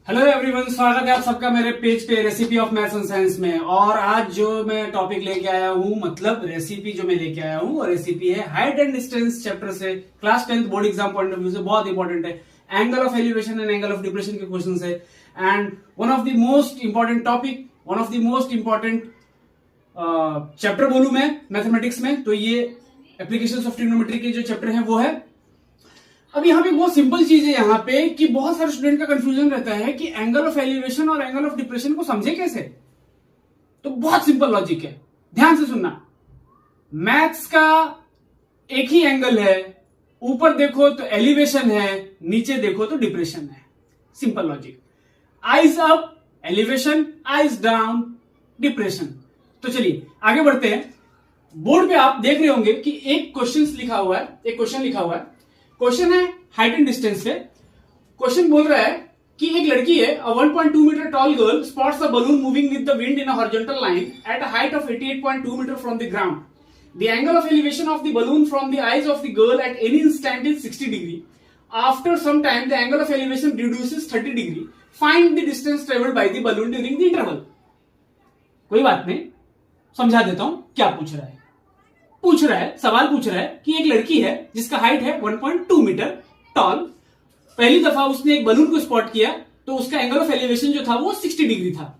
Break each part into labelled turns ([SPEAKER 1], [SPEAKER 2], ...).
[SPEAKER 1] Hello everyone, स्वागत है आप सबका मेरे पेज पे recipe of maths and science में। और आज जो मैं टॉपिक लेके आया हूँ, मतलब रेसिपी जो मैं लेके आया हूँ, वो रेसिपी है हाइट एंड डिस्टेंस चैप्टर से। Class 10th board exam point of view से बहुत इंपॉर्टेंट है। Angle of elevation and angle of depression के क्वेश्चन है। And one of the most important topic, one of the most important chapter बोलूं मैं mathematics में, तो ये एप्लीकेशंस ऑफ ट्रिग्नोमेट्री के जो चैप्टर है वो है। अब यहाँ पे बहुत सिंपल चीज है यहाँ पे कि बहुत सारे स्टूडेंट का कंफ्यूजन रहता है कि एंगल ऑफ एलिवेशन और एंगल ऑफ डिप्रेशन को समझे कैसे। तो बहुत सिंपल लॉजिक है, ध्यान से सुनना। मैथ्स का एक ही एंगल है, ऊपर देखो तो एलिवेशन है, नीचे देखो तो डिप्रेशन है। Simple logic. Eyes up elevation, eyes down depression. तो चलिए आगे बढ़ते हैं। बोर्ड पे आप देख रहे होंगे कि एक क्वेश्चन लिखा हुआ है, एक क्वेश्चन लिखा हुआ है। क्वेश्चन है हाइट एंड डिस्टेंस पे। क्वेश्चन बोल रहा है कि एक लड़की है, a 1.2 metre tall girl spots a balloon moving with the wind in a horizontal line at a height of 88.2 meter from the ground. The angle of elevation of the balloon from the eyes of the girl at any instant is 60 degree. After some time, the angle of elevation reduces 30 degree. Find the distance traveled by the balloon during the interval. कोई बात नहीं, समझा देता हूं क्या पूछ रहा है। सवाल पूछ रहा है कि एक लड़की है जिसका हाइट है 1.2 मीटर टॉल। पहली दफा उसने एक बलून को स्पॉट किया तो उसका एंगल ऑफ एलिवेशन जो था वो 60 डिग्री था।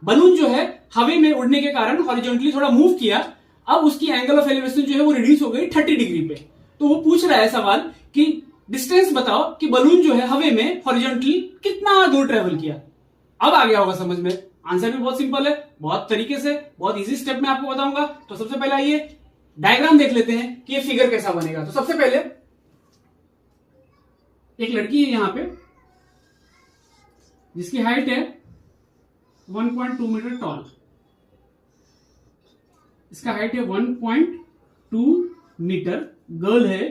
[SPEAKER 1] बलून जो है हवा में उड़ने के कारण हॉरिजॉन्टली थोड़ा मूव किया। अब उसकी एंगल ऑफ एलिवेशन जो है वो रिड्यूस हो गई 30 डिग्री पे। तो वो पूछ रहा है सवाल कि डिस्टेंस बताओ कि बलून जो है हवा में हॉरिजॉन्टली कितना दूर ट्रेवल किया। अब आ गया होगा समझ में। आंसर भी बहुत सिंपल है, बहुत तरीके से, बहुत इजी स्टेप में आपको बताऊंगा। तो सबसे पहले आइए डायग्राम देख लेते हैं कि ये फिगर कैसा बनेगा। तो सबसे पहले एक लड़की है यहां पे जिसकी हाइट है 1.2 मीटर टॉल। इसका हाइट है 1.2 मीटर, गर्ल है।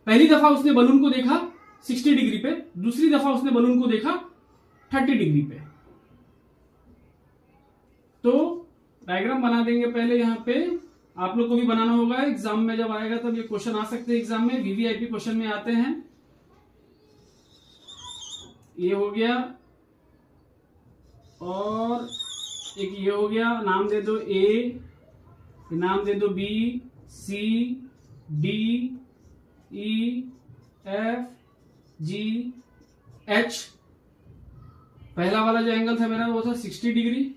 [SPEAKER 1] पहली दफा उसने बलून को देखा 60 डिग्री पे, दूसरी दफा उसने बलून को देखा 30 डिग्री पे। तो डायग्राम बना देंगे पहले। यहां पे आप लोग को भी बनाना होगा, एग्जाम में जब आएगा तब ये क्वेश्चन आ सकते हैं। एग्जाम में वीवीआईपी क्वेश्चन में आते हैं। ये हो गया और एक ये हो गया। नाम दे दो ए, नाम दे दो बी, सी, डी, ई, एफ, जी, एच। पहला वाला जो एंगल था मेरा वो था 60 डिग्री।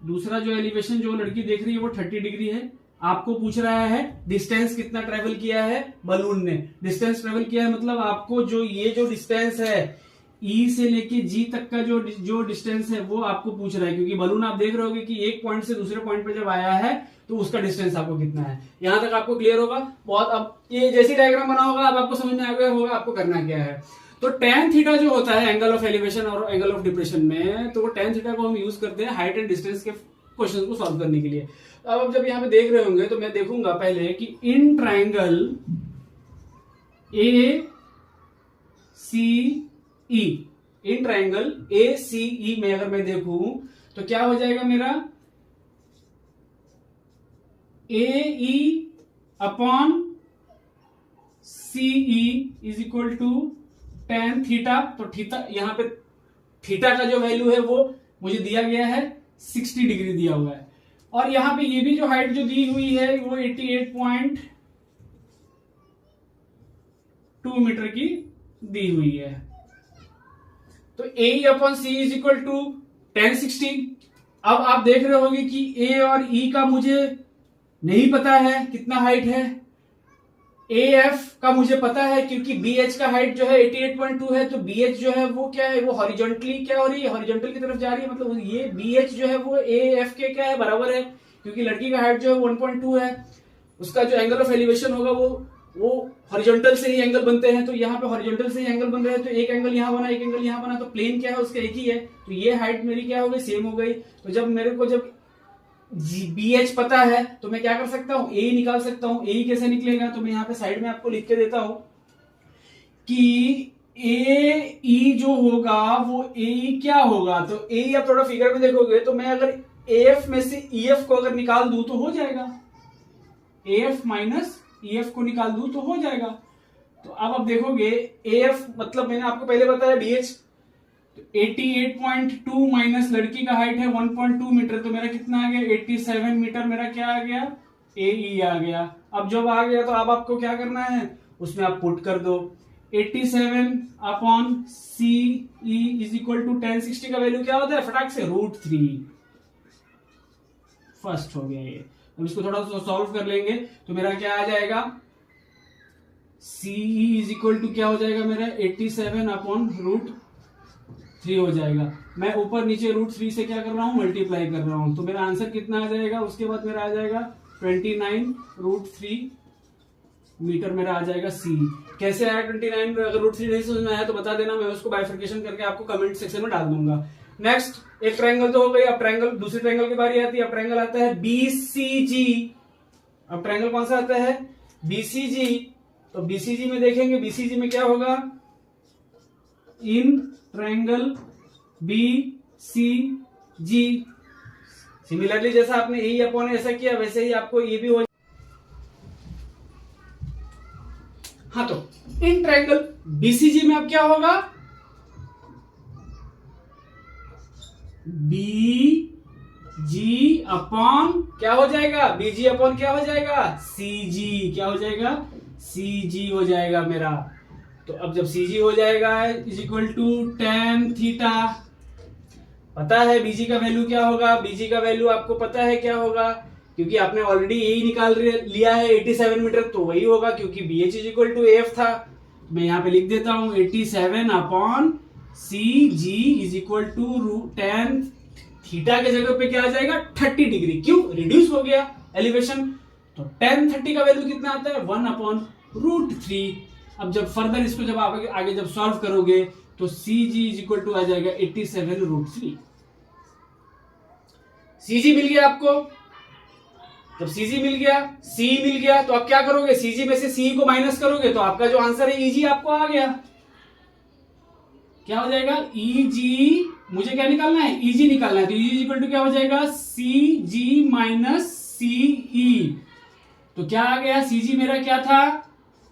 [SPEAKER 1] दूसरा जो एलिवेशन जो लड़की देख रही है वो 30 डिग्री है। आपको पूछ रहा है डिस्टेंस कितना ट्रेवल किया है बलून ने। डिस्टेंस ट्रेवल किया है मतलब आपको जो ये जो डिस्टेंस है ई से लेके जी तक का जो डिस्टेंस है वो आपको पूछ रहा है, क्योंकि बलून आप देख रहे होगे कि एक पॉइंट से दूसरे पॉइंट पे जब आया है तो उसका डिस्टेंस आपको कितना है। यहां तक आपको क्लियर होगा बहुत। अब ये जैसी डायग्राम बना होगा अब आपको समझ में आ गया होगा आपको करना क्या है। तो tan थीटा जो होता है एंगल ऑफ एलिवेशन और एंगल ऑफ डिप्रेशन में, तो वो tan थीटा को हम यूज करते हैं हाइट एंड डिस्टेंस के क्वेश्चन को सॉल्व करने के लिए। तो अब जब यहां पे देख रहे होंगे तो मैं देखूंगा पहले कि in triangle A C E, in triangle A सी ई में अगर मैं देखूं तो क्या हो जाएगा मेरा A E upon C E is equal to tan theta. तो थीटा यहां पे थीटा का जो वैल्यू है वो मुझे दिया गया है 60 डिग्री दिया हुआ है। और यहां पे ये भी जो हाइट जो दी हुई है वो 88.2 मीटर की दी हुई है। तो A upon C is equal to tan 60। अब आप देख रहे होंगे कि ए और ई का मुझे नहीं पता है कितना हाइट है। ए एफ का मुझे पता है क्योंकि बी एच का हाइट जो है 88.2 है। तो बी एच जो है वो क्या है, वो हॉरिजॉन्टली क्या हो रही है, हॉरिजॉन्टल की तरफ जा रही है। मतलब ये बी एच जो है वो ए एफ के क्या है बराबर है, क्योंकि लड़की का हाइट जो है 1.2 है। उसका जो एंगल ऑफ एलिवेशन होगा वो हॉरिजॉन्टल से ही एंगल बनते हैं। तो यहाँ पे हॉरिजॉन्टल से ही एंगल बन रहे हैं। तो एक एंगल यहाँ बना, एक एंगल यहाँ बना, तो प्लेन क्या है उसका एक ही है। तो ये हाइट मेरी क्या हो गई, सेम हो गई। तो जब मेरे को जब बी एच पता है तो मैं क्या कर सकता हूं, ए निकाल सकता हूं। ए कैसे निकलेगा, तो मैं यहां पे साइड में आपको लिख के देता हूं कि ए ई जो होगा वो ए क्या होगा। तो ए आप थोड़ा फिगर में देखोगे तो मैं अगर ए एफ में से ई एफ को अगर निकाल दूं तो हो जाएगा। A F minus E F को निकाल दूं तो हो जाएगा। तो अब आप देखोगे एफ मतलब मैंने आपको पहले बताया बीएच, तो 88.2 माइनस लड़की का हाइट है 1.2 मीटर, तो मेरा कितना आ गया 87 मीटर, मेरा क्या आ गया ए आ गया। अब जब आ गया तो अब आपको क्या करना है, उसमें आप पुट कर दो 87 upon C E is equal to 1060 का वैल्यू क्या होता है फटाक से √3। फर्स्ट हो गया ये। अब इसको थोड़ा सा सॉल्व कर लेंगे तो मेरा क्या आ जाएगा, सीई इज इक्वल टू क्या हो जाएगा मेरा 87 अपॉन √3 हो जाएगा। मैं ऊपर नीचे √3 से क्या कर रहा हूं मल्टीप्लाई कर रहा हूं, तो मेरा आंसर कितना आ जाएगा, उसके बाद मेरा आ जाएगा 29√3 मीटर मेरा आ जाएगा सी। कैसे आया 29, अगर √3 नहीं समझ में आया तो बता देना, मैं उसको बाइफर्केशन करके आपको कमेंट सेक्शन में डाल दूंगा। नेक्स्ट एक ट्रायंगल तो हो गई, अब ट्रायंगल दूसरे ट्रायंगल की बारी आती है। अब ट्रायंगल आता है बीसीजी। अब ट्रायंगल कौन सा आता है बीसीजी, तो बीसीजी में देखेंगे बीसीजी में क्या होगा, इन ट्रायंगल बीसीजी सिमिलरली जैसा आपने ए अपॉन ऐसा किया वैसे ही आपको ये भी हो। हाँ तो इन ट्रायंगल बीसीजी में अब क्या होगा, बी जी अपॉन क्या हो जाएगा, बीजी अपॉन क्या हो जाएगा सीजी, क्या हो जाएगा सीजी हो जाएगा मेरा। तो अब जब सीजी हो जाएगा is equal to tan theta, पता है बीजी का वैल्यू क्या होगा, बीजी का वैल्यू आपको पता है क्या होगा, क्योंकि आपने ऑलरेडी यही निकाल लिया है 87 मीटर, तो वही होगा क्योंकि B H is equal to F था। मैं यहां पे लिख देता हूं 87 upon C G is equal to tan theta के जगह पे क्या आ जाएगा 30 डिग्री, क्यों रिड्यूस हो गया एलिवेशन। तो tan 30 का वैल्यू कितना आता है 1 अपॉन √3। अब जब फर्दर इसको जब आप आगे जब सॉल्व करोगे तो सी जी इज इक्वल टू आ जाएगा 87√3। सी जी मिल गया आपको, जब सी जी मिल गया सी मिल गया तो आप क्या करोगे, सी जी में से सी को माइनस करोगे तो आपका जो आंसर है ई जी आपको आ गया। क्या हो जाएगा ई जी, मुझे क्या निकालना है ई जी निकालना है, तो ई जी इक्वल टू क्या हो जाएगा सी जी माइनस सी ई। तो क्या आ गया सी जी मेरा क्या था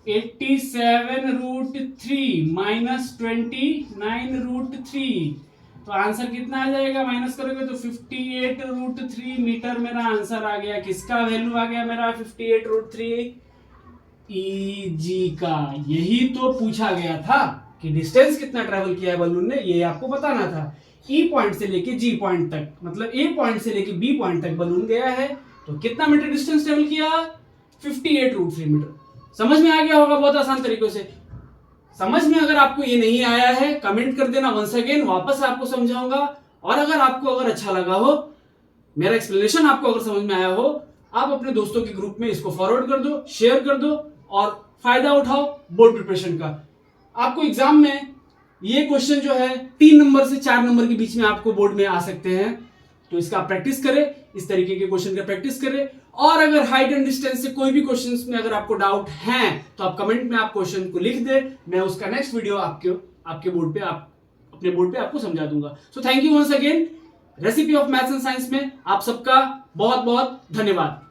[SPEAKER 1] 87√3 माइनस 29√3, तो आंसर कितना आ जाएगा, माइनस करोगे तो 58√3 मीटर मेरा आंसर आ गया। किसका वैल्यू आ गया मेरा 58√3 ई जी का। यही तो पूछा गया था कि डिस्टेंस कितना ट्रेवल किया है बलून ने, ये आपको बताना था। ई पॉइंट से लेके जी पॉइंट तक, मतलब ए पॉइंट से लेके बी पॉइंट तक बलून गया है, तो कितना मीटर डिस्टेंस ट्रेवल किया 58√3 मीटर। समझ में आ गया होगा बहुत आसान तरीकों से। समझ में अगर आपको ये नहीं आया है कमेंट कर देना, वंस अगेन वापस आपको समझाऊंगा। और अगर आपको अगर अच्छा लगा हो मेरा एक्सप्लेनेशन, आपको अगर समझ में आया हो, आप अपने दोस्तों के ग्रुप में इसको फॉरवर्ड कर दो, शेयर कर दो और फायदा उठाओ बोर्ड प्रिपरेशन का। आपको एग्जाम में ये क्वेश्चन जो है 3 नंबर से 4 नंबर के बीच में आपको बोर्ड में आ सकते हैं, तो इसका प्रैक्टिस करें, इस तरीके के क्वेश्चन का प्रैक्टिस करें। और अगर हाइट एंड डिस्टेंस से कोई भी क्वेश्चंस में अगर आपको डाउट है तो आप कमेंट में आप क्वेश्चन को लिख दे, मैं उसका नेक्स्ट वीडियो आपके बोर्ड पे अपने बोर्ड पे आपको समझा दूंगा। So thank you once again. Recipe of maths and science में आप सबका बहुत बहुत धन्यवाद।